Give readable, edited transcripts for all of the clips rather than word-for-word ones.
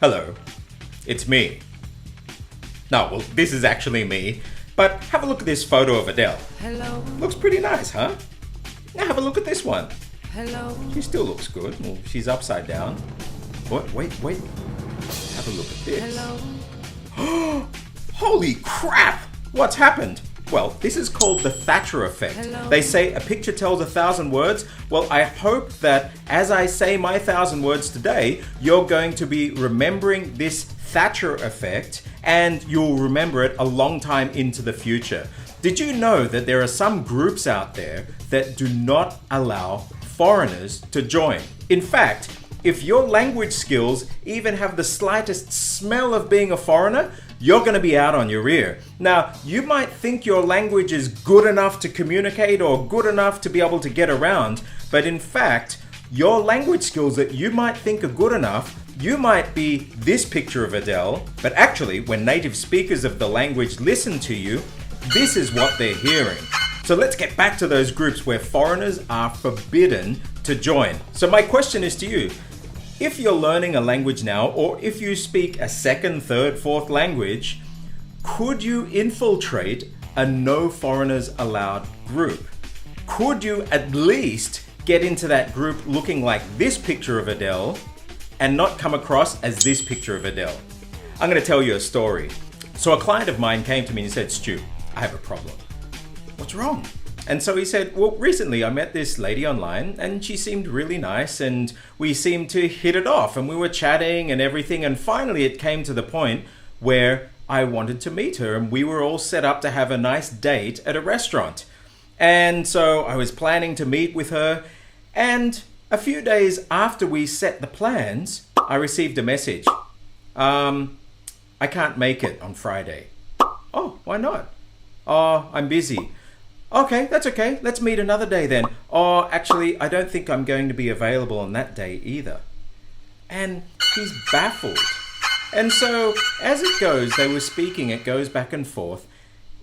Hello, it's me. No, well, this is actually me, but have a look at this photo of Adele. Hello, Looks pretty nice, huh? Now have a look at this one. hello, She still looks good. Well, she's upside down. What? Wait. Have a look at this. hello, Holy crap! What's happened? Well, this is called the Thatcher effect. Hello. They say a picture tells 1,000 words. Well, I hope that as I say my 1,000 words today, you're going to be remembering this Thatcher effect and you'll remember it a long time into the future. Did you know that there are some groups out there that do not allow foreigners to join? In fact, if your language skills even have the slightest smell of being a foreigner, you're going to be out on your ear. Now, you might think your language is good enough to communicate or good enough to be able to get around, but in fact, your language skills that you might think are good enough, you might be this picture of Adele, but actually, when native speakers of the language listen to you, this is what they're hearing. So let's get back to those groups where foreigners are forbidden to join. So my question is to you, if you're learning a language now, or if you speak a second, third, fourth language, could you infiltrate a no foreigners allowed group? Could you at least get into that group looking like this picture of Adele and not come across as this picture of Adele? I'm going to tell you a story. So a client of mine came to me and said, Stu, I have a problem. What's wrong? And so he said, well, recently I met this lady online and she seemed really nice and we seemed to hit it off and we were chatting and everything. And finally it came to the point where I wanted to meet her and we were all set up to have a nice date at a restaurant. And so I was planning to meet with her. And a few days after we set the plans, I received a message. I can't make it on Friday. Oh, why not? Oh, I'm busy. Okay, that's okay. Let's meet another day then. Oh, actually, I don't think I'm going to be available on that day either. And he's baffled. And so, as it goes, they were speaking, it goes back and forth.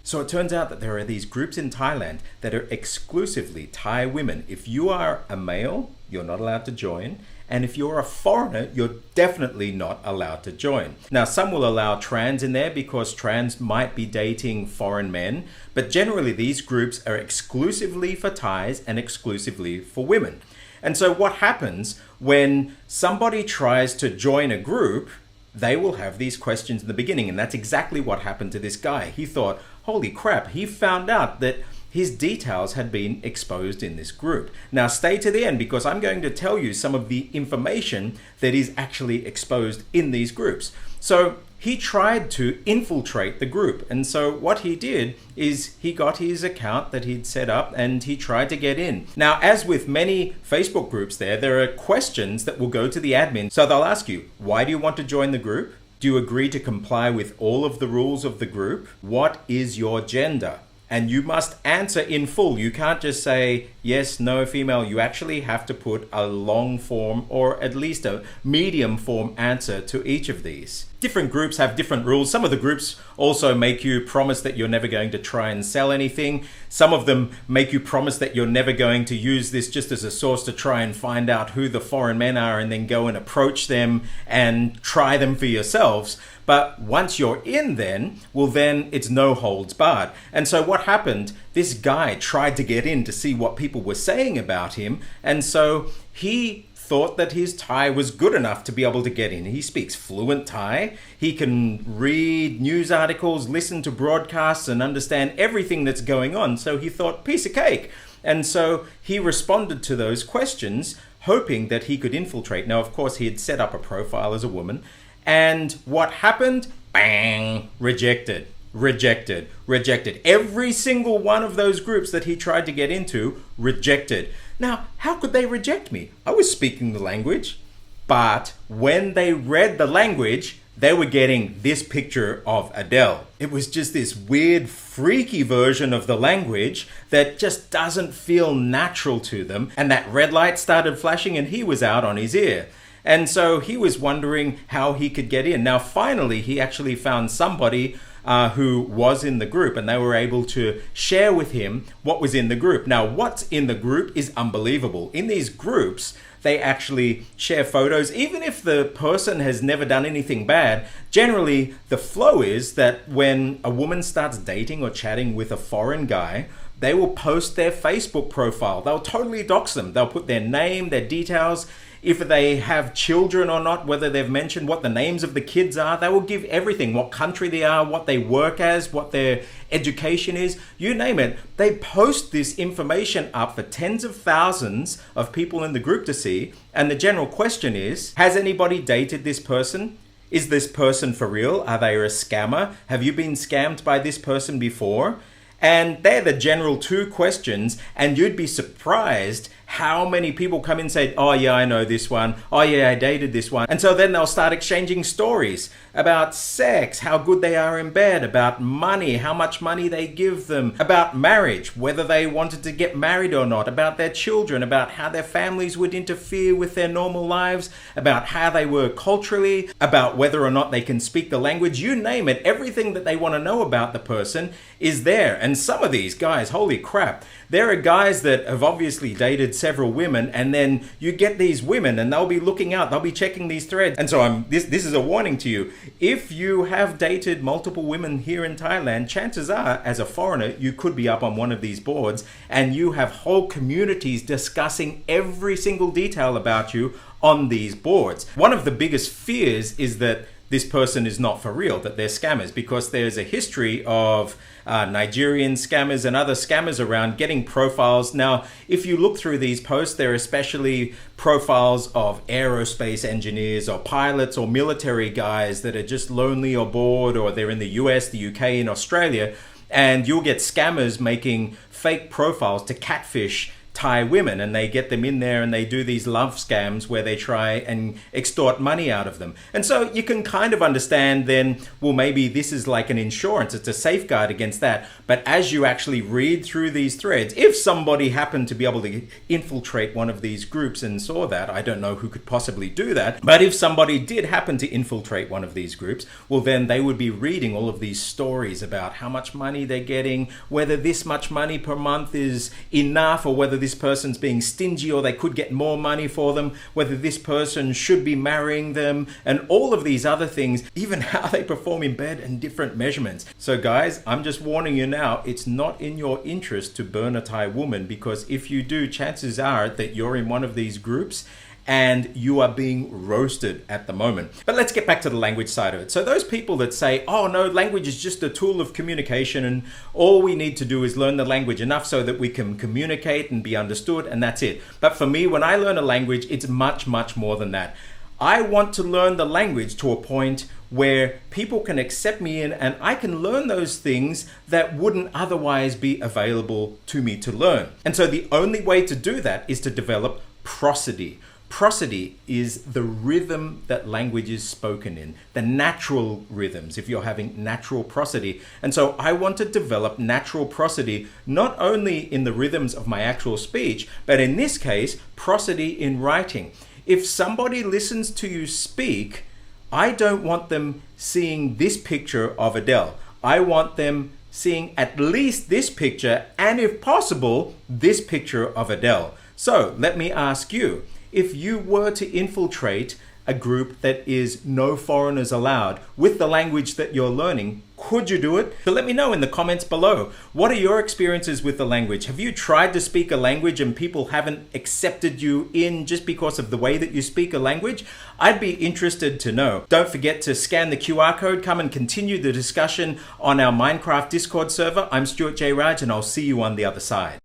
So it turns out that there are these groups in Thailand that are exclusively Thai women. If you are a male, you're not allowed to join. And if you're a foreigner, you're definitely not allowed to join. Now, some will allow trans in there because trans might be dating foreign men, but generally these groups are exclusively for Thais and exclusively for women. And so what happens when somebody tries to join a group, they will have these questions in the beginning. And that's exactly what happened to this guy. He thought, holy crap, he found out that his details had been exposed in this group. Now stay to the end because I'm going to tell you some of the information that is actually exposed in these groups. So he tried to infiltrate the group. And so what he did is he got his account that he'd set up and he tried to get in. Now, as with many Facebook groups there are questions that will go to the admin. So they'll ask you, why do you want to join the group? Do you agree to comply with all of the rules of the group? What is your gender? And you must answer in full. You can't just say yes, no, female. You actually have to put a long form or at least a medium form answer to each of these. Different groups have different rules. Some of the groups also make you promise that you're never going to try and sell anything. Some of them make you promise that you're never going to use this just as a source to try and find out who the foreign men are and then go and approach them and try them for yourselves. But once you're in then it's no holds barred. And so what happened, this guy tried to get in to see what people were saying about him. And so he thought that his Thai was good enough to be able to get in. He speaks fluent Thai. He can read news articles, listen to broadcasts and understand everything that's going on. So he thought, piece of cake. And so he responded to those questions, hoping that he could infiltrate. Now, of course, he had set up a profile as a woman. And what happened? Bang! Rejected. Every single one of those groups that he tried to get into, rejected. Now, how could they reject me? I was speaking the language. But when they read the language, they were getting this picture of Adele. It was just this weird, freaky version of the language that just doesn't feel natural to them. And that red light started flashing and he was out on his ear. And so he was wondering how he could get in. Now, finally, he actually found somebody who was in the group and they were able to share with him what was in the group. Now, what's in the group is unbelievable. In these groups, they actually share photos. Even if the person has never done anything bad, generally the flow is that when a woman starts dating or chatting with a foreign guy, they will post their Facebook profile. They'll totally dox them. They'll put their name, their details, if they have children or not, whether they've mentioned what the names of the kids are. They will give everything, what country they are, what they work as, what their education is, you name it. They post this information up for tens of thousands of people in the group to see. And the general question is, has anybody dated this person? Is this person for real? Are they a scammer? Have you been scammed by this person before? And they're the general two questions, and you'd be surprised how many people come in and say, oh yeah, I know this one. Oh yeah, I dated this one. And so then they'll start exchanging stories about sex, how good they are in bed, about money, how much money they give them, about marriage, whether they wanted to get married or not, about their children, about how their families would interfere with their normal lives, about how they were culturally, about whether or not they can speak the language, you name it. Everything that they want to know about the person is there. And some of these guys, holy crap, there are guys that have obviously dated several women, and then you get these women and they'll be looking out, they'll be checking these threads. And so this is a warning to you. If you have dated multiple women here in Thailand, chances are, as a foreigner, you could be up on one of these boards and you have whole communities discussing every single detail about you on these boards. One of the biggest fears is that this person is not for real, that they're scammers, because there's a history of Nigerian scammers and other scammers around getting profiles. Now, if you look through these posts, there are especially profiles of aerospace engineers or pilots or military guys that are just lonely or bored, or they're in the US, the UK, and Australia, and you'll get scammers making fake profiles to catfish Thai women, and they get them in there and they do these love scams where they try and extort money out of them. And so you can kind of understand then, well, maybe this is like an insurance, it's a safeguard against that. But as you actually read through these threads, if somebody happened to be able to infiltrate one of these groups and saw that, I don't know who could possibly do that, but if somebody did happen to infiltrate one of these groups, well, then they would be reading all of these stories about how much money they're getting, whether this much money per month is enough, or whether this person's being stingy or they could get more money for them, whether this person should be marrying them, and all of these other things, even how they perform in bed and different measurements. So guys, I'm just warning you now, it's not in your interest to burn a Thai woman, because if you do, chances are that you're in one of these groups and you are being roasted at the moment. But let's get back to the language side of it. So those people that say, oh no, language is just a tool of communication and all we need to do is learn the language enough so that we can communicate and be understood, and that's it. But for me, when I learn a language, it's much, much more than that. I want to learn the language to a point where people can accept me in, and I can learn those things that wouldn't otherwise be available to me to learn. And so the only way to do that is to develop prosody. Prosody is the rhythm that language is spoken in, the natural rhythms, if you're having natural prosody. And so I want to develop natural prosody, not only in the rhythms of my actual speech, but in this case, prosody in writing. If somebody listens to you speak, I don't want them seeing this picture of Adele. I want them seeing at least this picture, and if possible, this picture of Adele. So let me ask you, if you were to infiltrate a group that is no foreigners allowed with the language that you're learning, could you do it? So let me know in the comments below. What are your experiences with the language? Have you tried to speak a language and people haven't accepted you in just because of the way that you speak a language? I'd be interested to know. Don't forget to scan the QR code. Come and continue the discussion on our Mindkraft Discord server. I'm Stuart J. Raj, and I'll see you on the other side.